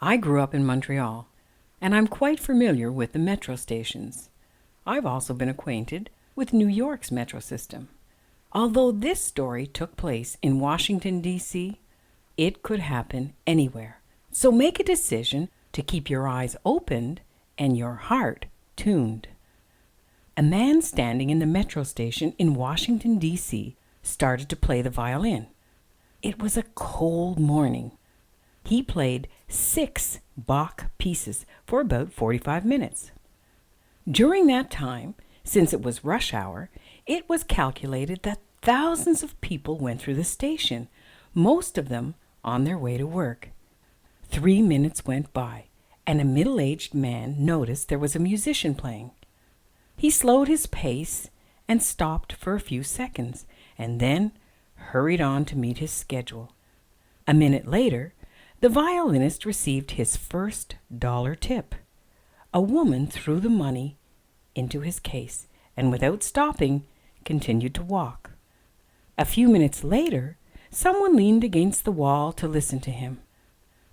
I grew up in Montreal, and I'm quite familiar with the metro stations. I've also been acquainted with New York's metro system. Although this story took place in Washington, D.C., it could happen anywhere. So make a decision to keep your eyes opened and your heart tuned. A man standing in the metro station in Washington, D.C., started to play the violin. It was a cold morning. He played 6 Bach pieces for about 45 minutes. During that time, since it was rush hour, it was calculated that thousands of people went through the station, most of them on their way to work. 3 minutes went by, and a middle-aged man noticed there was a musician playing. He slowed his pace and stopped for a few seconds, and then hurried on to meet his schedule. A minute later, the violinist received his first dollar tip. A woman threw the money into his case and, without stopping, continued to walk. A few minutes later, someone leaned against the wall to listen to him.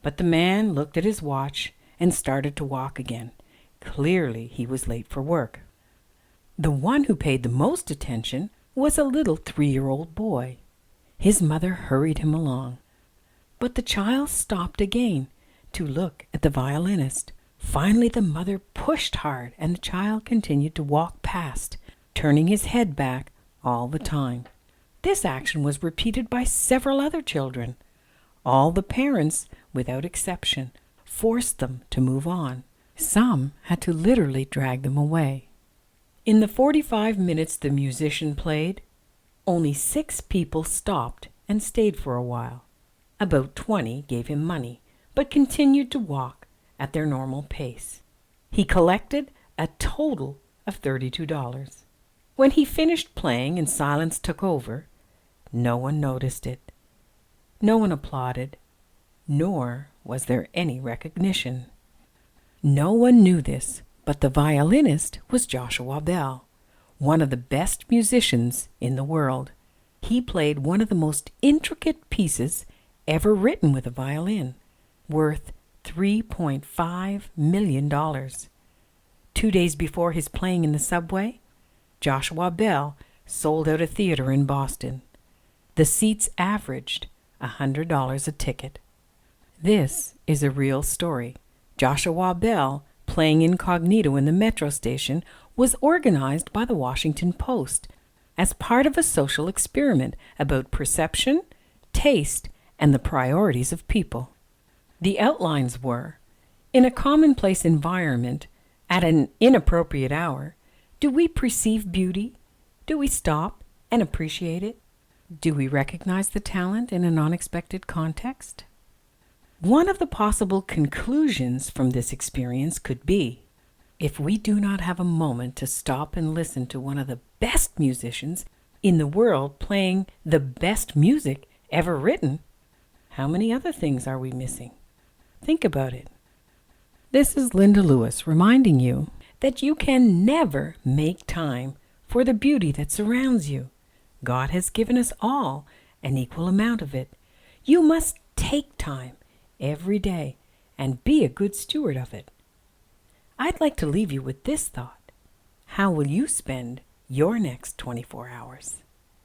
But the man looked at his watch and started to walk again. Clearly, he was late for work. The one who paid the most attention was a little 3-year-old boy. His mother hurried him along. But the child stopped again to look at the violinist. Finally, the mother pushed hard, and the child continued to walk past, turning his head back all the time. This action was repeated by several other children. All the parents, without exception, forced them to move on. Some had to literally drag them away. In the 45 minutes the musician played, only 6 people stopped and stayed for a while. About 20 gave him money, but continued to walk at their normal pace. He collected a total of $32. When he finished playing and silence took over, no one noticed it. No one applauded, nor was there any recognition. No one knew this, but the violinist was Joshua Bell, one of the best musicians in the world. He played one of the most intricate pieces ever written with a violin, worth $3.5 million. 2 days before his playing in the subway, Joshua Bell sold out a theater in Boston. The seats averaged $100 a ticket. This is a real story. Joshua Bell, playing incognito in the metro station, was organized by the Washington Post as part of a social experiment about perception, taste, and the priorities of people. The outlines were: in a commonplace environment, at an inappropriate hour, do we perceive beauty? Do we stop and appreciate it? Do we recognize the talent in an unexpected context? One of the possible conclusions from this experience could be, if we do not have a moment to stop and listen to one of the best musicians in the world playing the best music ever written, how many other things are we missing? Think about it. This is Lynda Lewis reminding you that you can never make time for the beauty that surrounds you. God has given us all an equal amount of it. You must take time every day and be a good steward of it. I'd like to leave you with this thought. How will you spend your next 24 hours?